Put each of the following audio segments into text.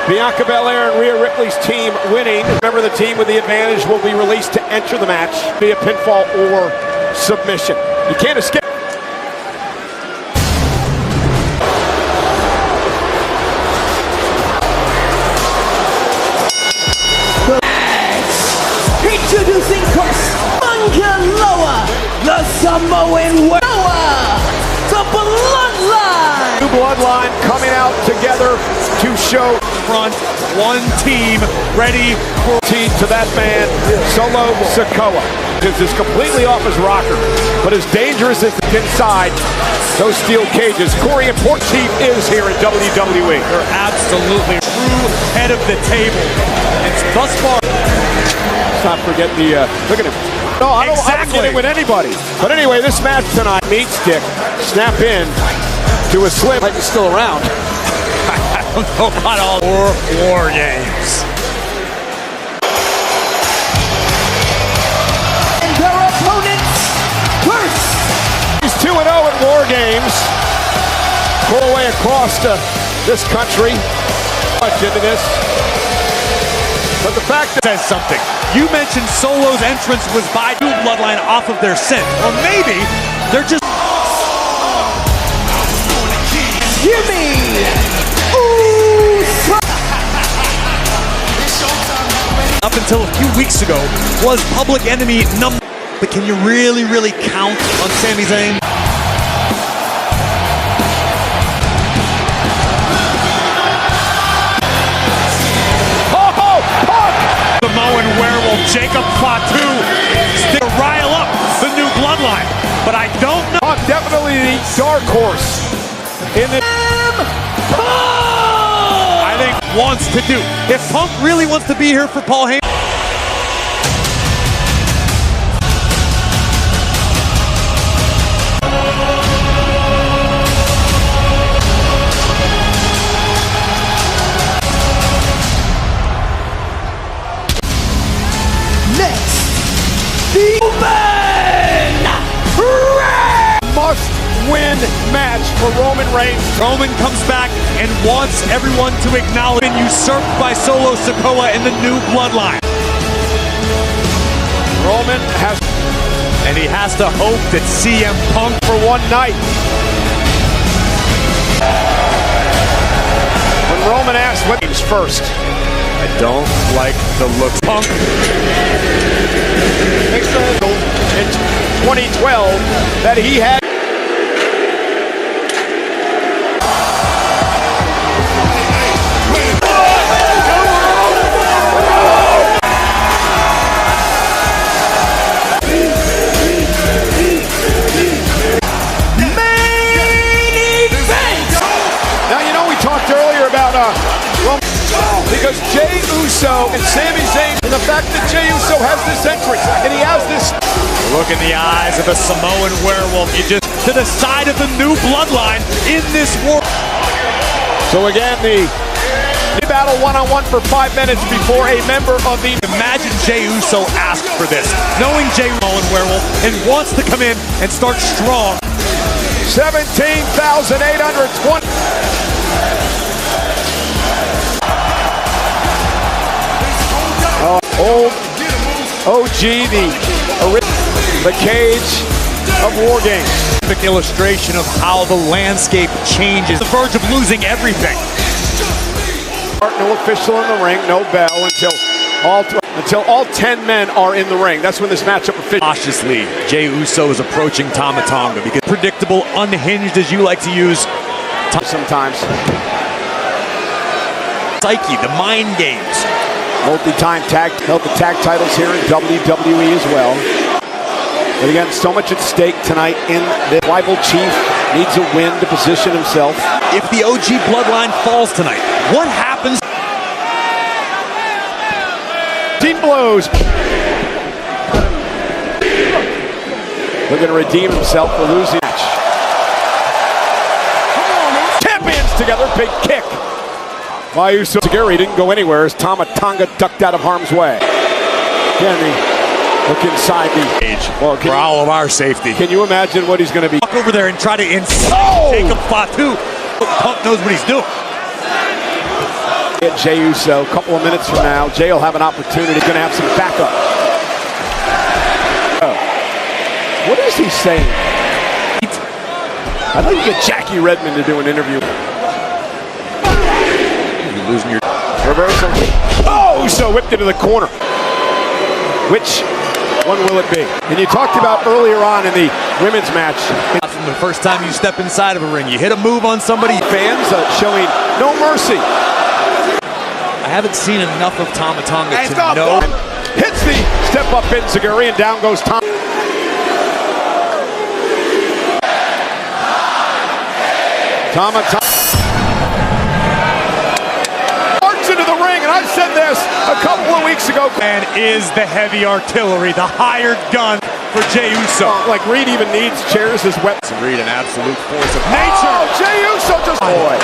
Bianca Belair and Rhea Ripley's team winning. Remember, the team with the advantage will be released to enter the match via pinfall or submission. You can't escape. Introducing Lower, the Samoan Warrior, the Bloodline. New Bloodline coming out together to show front, one team ready for to that man, Solo Sikoa. Is completely off his rocker, but as dangerous as inside those steel cages. Corey and Port Chief is here in WWE. They're absolutely true head of the table. It's thus far. Let's not forget the look at him. No, I don't get it with anybody. But anyway, this match tonight, meat stick, snap in to a slip. Like he's still around. I don't know about all war games. And their opponents first. He's 2-0 at war games. Pull away across to this country. Much into this. But the fact that says something. You mentioned Solo's entrance was by New Bloodline off of their scent. Or maybe they're just up until a few weeks ago was public enemy number. But can you really count on Sami Zayn? Samoan werewolf Jacob Fatu to rile up the New Bloodline, but I don't know. Definitely the dark horse in the. I think wants to do. If Punk really wants to be here for Paul Heyman. Must-win match for Roman Reigns. Roman comes back and wants everyone to acknowledge and usurped by Solo Sikoa in the New Bloodline. Roman has, and he has to hope that CM Punk for one night. When Roman asked what games first, I don't like the look. Punk. In 2012 that he had. Because Jey Uso and Sami Zayn, and the fact that Jey Uso has this entrance, and he has this. Look in the eyes of a Samoan werewolf. You just to the side of the New Bloodline in this war. So again, the battle one-on-one for 5 minutes before a member of the. Imagine Jey Uso asked for this, knowing Jey Samoan werewolf and wants to come in and start strong. 17,820. Old OG, the cage of war games. The illustration of how the landscape changes. The verge of losing everything. No official in the ring, no bell until all 10 men are in the ring. That's when this matchup officially. Cautiously, Jey Uso is approaching Tama Tonga because predictable, unhinged as you like to use. Sometimes. Psyche, the mind games. Multi-time held the tag titles here in WWE as well. But again, so much at stake tonight in the rival chief needs a win to position himself. If the OG Bloodline falls tonight, what happens? Team blows. Looking to redeem himself for losing match. Champions together, big kick. By Uso. Seguri didn't go anywhere as Tama Tonga ducked out of harm's way. Look inside the cage. Well, for all of our safety. Can you imagine what he's going to be? Walk over there and try to insult Jacob Fatu. Punk knows what he's doing. Get Jey Uso. A couple of minutes from now, Jey will have an opportunity. He's going to have some backup. Oh. What is he saying? I'd like to get Jackie Redmond to do an interview. You're losing your reversal. Oh, so whipped into the corner. Which one will it be? And you talked about earlier on in the women's match. From the first time you step inside of a ring, you hit a move on somebody. Fans showing no mercy. I haven't seen enough of Tama Tonga to know. Hits the step up Enziguri and down goes Tom. Tama march into the ring, and I said this a couple of weeks ago. And is the heavy artillery, the hired gun for Jey Uso. Like Reed even needs chairs as weapons. Reed, an absolute force of nature. Oh, Jey Uso just boy.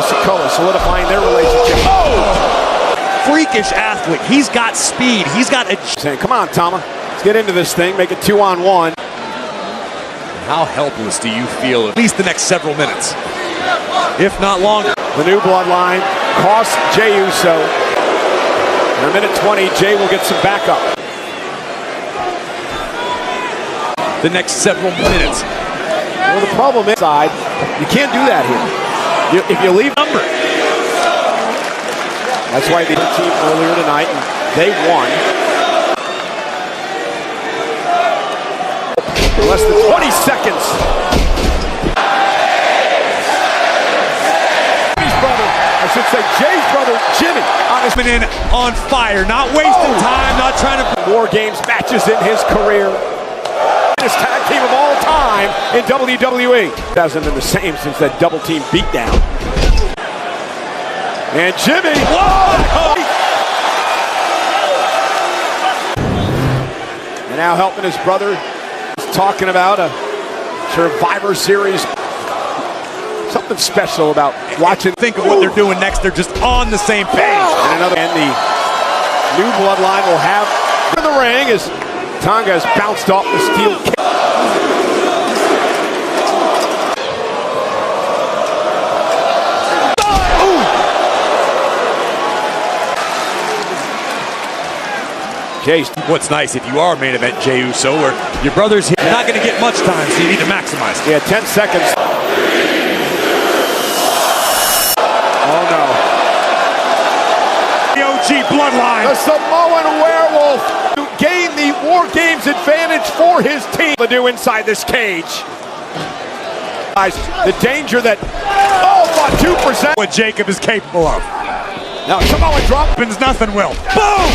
Sikoa solidifying their relationship. Oh! Freakish athlete. He's got speed. He's got a... Saying, come on, Tama. Let's get into this thing. Make it 2-on-1. How helpless do you feel at least the next several minutes? If not longer. The new bloodline cost Jey Uso. In a minute 20, Jey will get some backup. The next several minutes. Well, the problem is, you can't do that here. If you leave number. That's why the team earlier tonight, and they won. In less than 20 seconds. Jimmy's brother, I should say Jay's brother, Jimmy, on fire, not wasting time, not trying to... War Games matches in his career. Greatest tag team of all time in WWE. Hasn't been the same since that double team beatdown. And Jimmy, whoa! And now helping his brother, he's talking about a Survivor Series. Something special about watching. Think of what they're doing next. They're just on the same page. And the new bloodline will have in the ring as Tonga has bounced off the steel cage. Jay, what's nice if you are main event Jey Uso, where your brother's here, you're not going to get much time, so you need to maximize it. Yeah, 10 seconds. Oh no. The OG Bloodline. The Samoan Werewolf to gain the War Games advantage for his team to do inside this cage. The danger that, about 2%. What Jacob is capable of. Now Samoan drop. Happens, nothing will. Boom!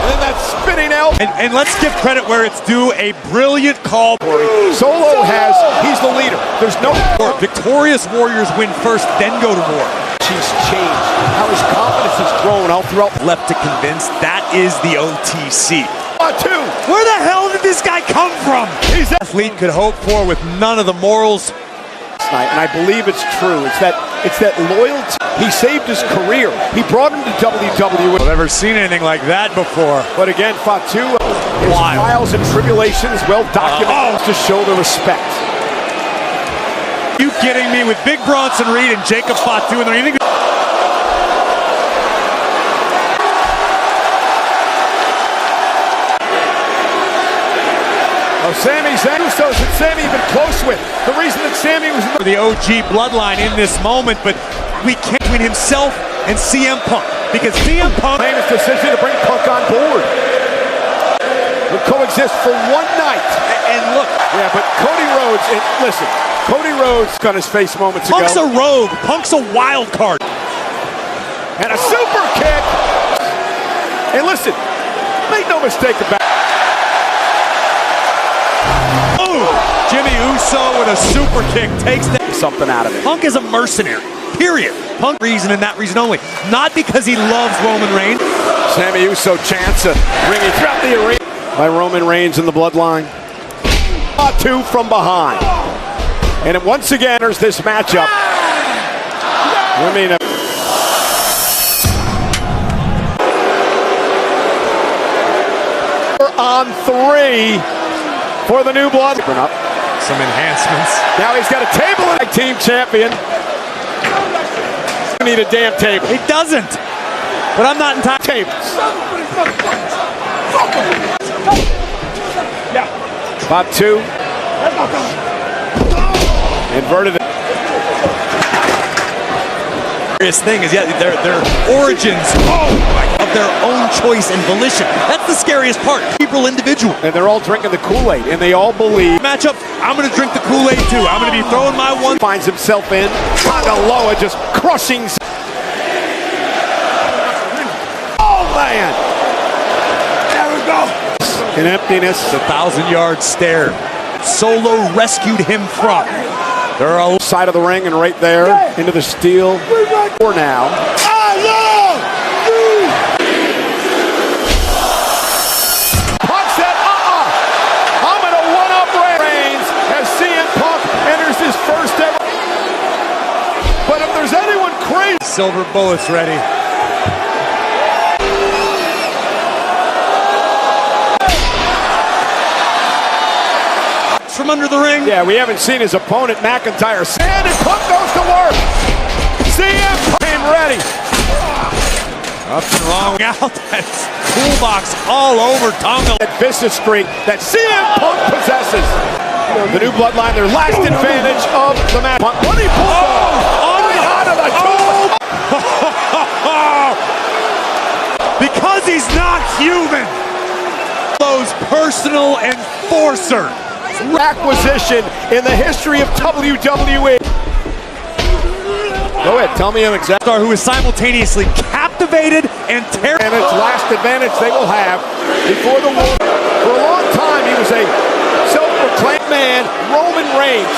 And then that spinning elbow. And let's give credit where it's due, a brilliant call. Solo he's the leader. There's no victorious warriors win first, then go to war. He's changed. How his confidence has grown all throughout. Left to convince that is the OTC. Where the hell did this guy come from? He's an athlete could hope for with none of the morals. And I believe it's true. It's that loyalty. He saved his career. He brought him to WWE. I've never seen anything like that before. But again, Fatu, his trials and tribulations well documented to show the respect. You kidding me? With Big Bronson Reed and Jacob Fatu in there, you think? Sami Zayn, Usos that Sami been close with. The reason that Sami was for the OG Bloodline in this moment, but we can't between himself and CM Punk, because CM Punk made his decision to bring Punk on board. Would coexist for one night. And look, yeah, but Cody Rhodes, and listen, Cody Rhodes got his face moments ago. Punk's a rogue. Punk's a wild card. And a super kick. And listen, make no mistake about it. Jimmy Uso with a super kick takes something out of it. Punk is a mercenary, period. Punk reason and that reason only. Not because he loves Roman Reigns. Sami Uso chance of ringing throughout the arena by Roman Reigns in the Bloodline. 2 from behind. And it once again enters this matchup. I mean, on 3 for the new blood. Some enhancements. Now he's got a table and team champion. need a damn table. He doesn't. But I'm not in time. Tables. Spot 2. Inverted. Serious thing is, yeah, their origins of their own choice and volition. That's the scariest part. People individual. And they're all drinking the Kool-Aid, and they all believe. Matchup, I'm going to drink the Kool-Aid too. I'm going to be throwing my one. Finds himself in. Loa just crushing. Oh, man. There we go. In emptiness. The 1,000-yard stare. Solo rescued him from. They're all side of the ring and right there into the steel. For now. Punk said, I'm going to one-up Reigns as CM Punk enters his first ever. But if there's anyone crazy. Silver bullets ready. From under the ring. Yeah, we haven't seen his opponent McIntyre stand, and Punk goes to work. CM Punk came ready. Up and wrong out. That's toolbox all over Tonga. That vicious streak that CM Punk possesses. The new Bloodline, their last advantage of the match. Money Bulldog out of the because he's not human. Those personal enforcer. Acquisition in the history of WWE. Go ahead, tell me him exactly. Who is simultaneously captivated and terrified. And it's last advantage they will have before the war. For a long time, he was a self-proclaimed man, Roman Reigns.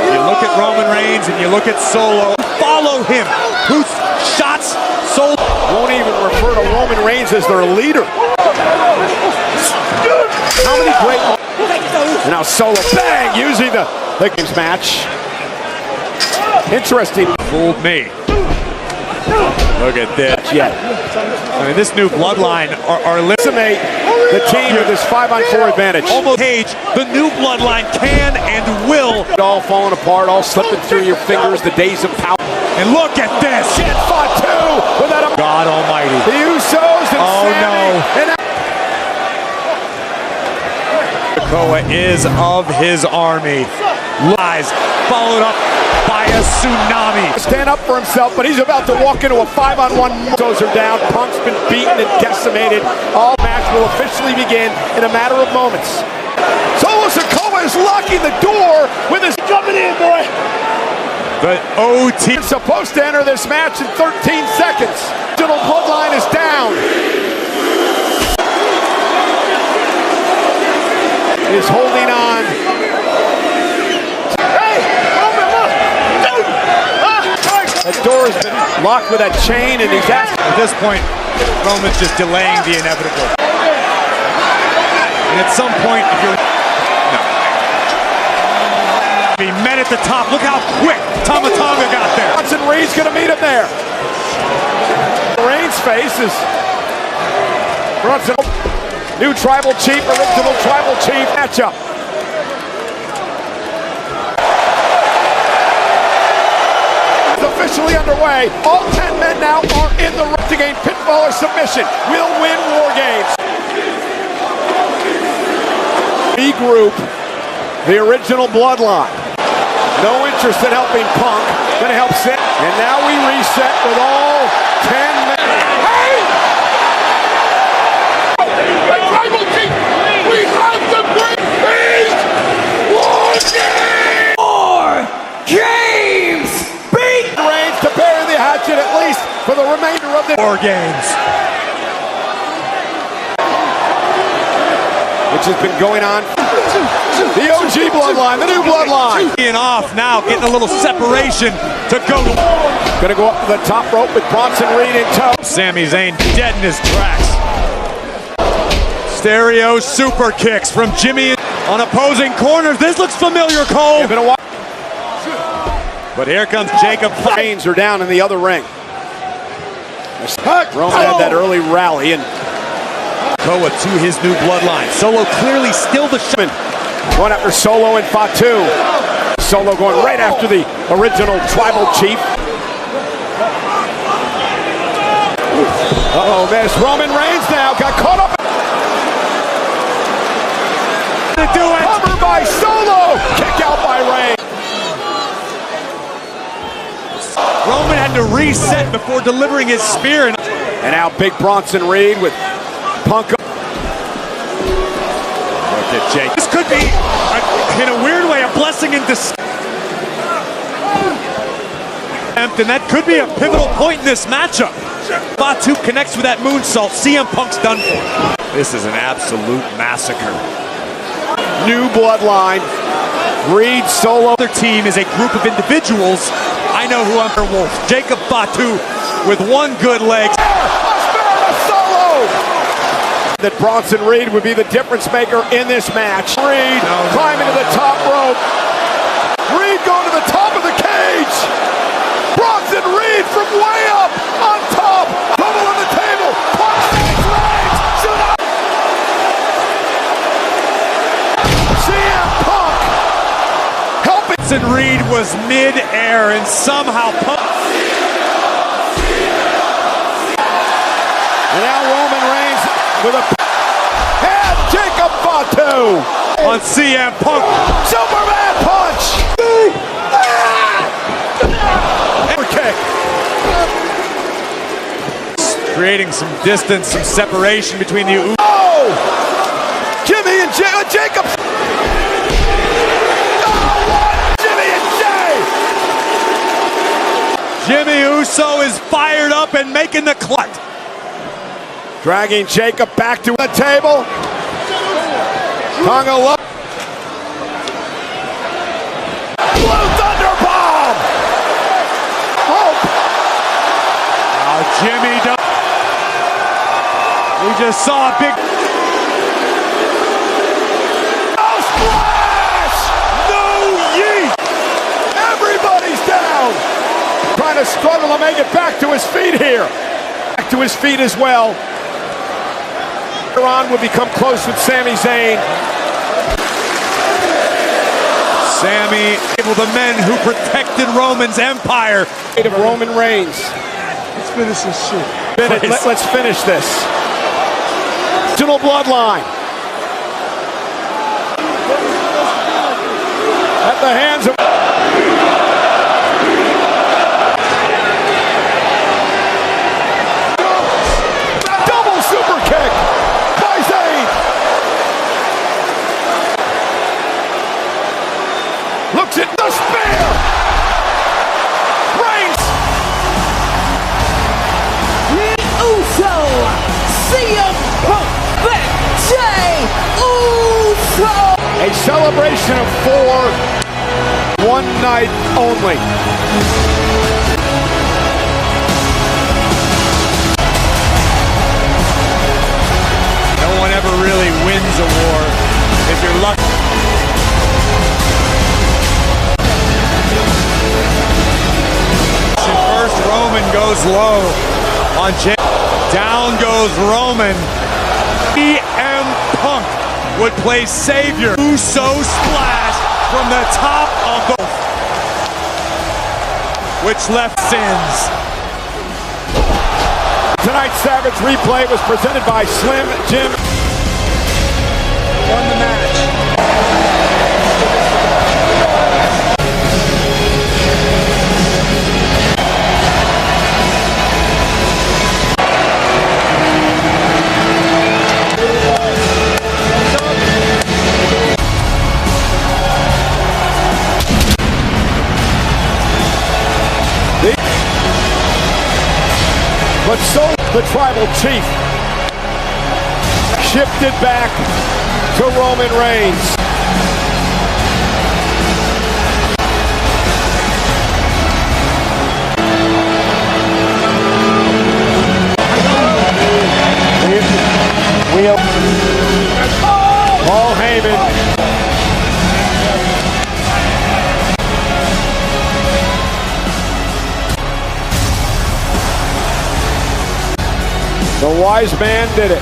You look at Roman Reigns and you look at Solo. Follow him. Whose shots Solo won't even refer to Roman Reigns as their leader. How many great and now Solo bang using the games match. Interesting. Fooled me. Look at this. Yeah. I mean, this new Bloodline are eliminate the team with this 5-on-4 advantage. Almost Cage, the new Bloodline can and will. It all falling apart, all slipping through your fingers. The days of power. And look at this. Jet fought 2 without a God Almighty. The Usos and Sammy. No. Koa is of his army. Lies followed up by a tsunami. Stand up for himself, but he's about to walk into a 5-on-1. Toes are down. Punk's been beaten and decimated. All match will officially begin in a matter of moments. Solo Sikoa is locking the door with his jumping in, boy. The OT is supposed to enter this match in 13 seconds. Digital Bloodline is down. Is holding on. Hey, Roman, look! Dude! That door has been locked with that chain, and he's asking. At this point, Roman's just delaying the inevitable. And at some point, if you're He met at the top. Look how quick Tama Tonga got there. Johnson Reed's going to meet him there. Reigns' face is Brunson. New Tribal Chief, original Tribal Chief matchup. It's officially underway. All 10 men now are in the ring to gain pinfall or submission. Will win War Games. Regroup the original Bloodline. No interest in helping Punk. Gonna help sit. And now we reset with all 10 men. At least for the remainder of the War Games, which has been going on. The OG Bloodline, the new Bloodline. Being off now, getting a little separation to go. Gonna go up to the top rope with Bronson Reed in tow. Sami Zayn dead in his tracks. Stereo super kicks from Jimmy on opposing corners. This looks familiar, Cole. But here comes Jacob. Reigns are down in the other ring. Roman had that early rally and Koa to his new Bloodline. Solo clearly still the showman. Going after Solo and Fatu. Solo going right after the original tribal chief. Uh-oh, miss. Roman Reigns now got caught up. To do it. Cover by Solo. Kick out by Reigns. Roman had to reset before delivering his spear. And now big Bronson Reed with Punk. Look at Jake. This could be, in a weird way, a blessing in disguise. And that could be a pivotal point in this matchup. Fatu connects with that moonsault. CM Punk's done for. This is an absolute massacre. New Bloodline. Reed, Solo. Their team is a group of individuals. I know who I'm for. Wolf. Jacob Fatu with one good leg. Solo. That Bronson Reed would be the difference maker in this match. Reed climbing to the top rope. Reed going to the top of the cage. Bronson Reed from way up on top. Bubble on the table. Punch legs. Shoot up. CM Punk helping. Bronson Reed was mid-air and somehow Punk. And now Roman Reigns with a and Jacob Fatu On CM Punk. Superman punch. Kick. Creating some distance, some separation between the Oh! Jimmy and Jacob. Oh, what? Jimmy and Jay. Jimmy Uso is fired up and making the clutch. Dragging Jacob back to the table. Tonga low. Blue Thunder Bomb. Oh. Now Jimmy does. We just saw a big. Oh, splash! No yeet! Everybody's down. Trying to struggle to make it back to his feet here. Back to his feet as well. On will become close with Sami Zayn. Sami, the men who protected Roman's empire. Of Roman Reigns. Let's finish this shit. Let's finish this. Original Bloodline. At the hands of. Double super kick by Zayn. Looks at the spear. Reigns. Uso, CM Punk, Jay Uso. A celebration of 4, one night only. No one ever really wins a war if you're lucky. First, Roman goes low on Jay. Down goes Roman. CM Punk would play savior. Uso splash from the top of the, which left sins. Tonight's Savage replay was presented by Slim Jim. Won the match. But so the tribal chief shifted back to Roman Reigns. Paul Heyman. The wise man did it.